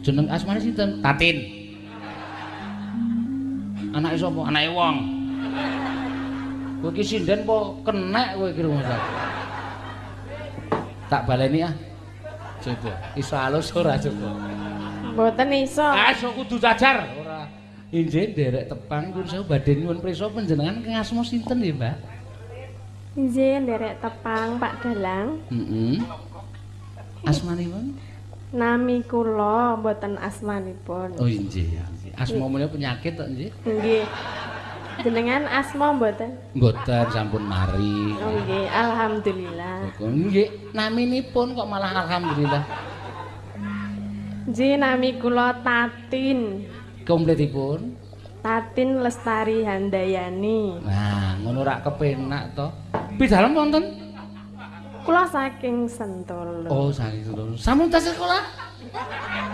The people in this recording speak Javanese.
Jeneng asmane sinten? Tatin. Anake sapa? Anake wong. Kowe iki sinden apa kenek kowe iki rumah. Tak baleni ah. Coba. Iso alus ora coba. Mboten iso. Iso kudu cacar. Ora. Injih nderek tepang pun saya badhe nyuwun prisa panjenengan kang asma sinten nggih, Mbak? Injih nderek tepang Pak Dalang. Heeh. Asmanipun? Nami kula mboten asmanipun. Oh injih. Asma menika penyakit kok nggih? Nggih. Jenengan asma mboten? Mboten sampun mari. Oh nggih, alhamdulillah. Nggih, naminipun kok malah alhamdulillah. Nggih, nami kula Tatin. Kompletipun? Tatin Lestari Handayani. Nah, ngono rak kepenak to. Pidalem wonten? Kula saking Sentolo. Oh, saking Solo. Sampun tas sekolah?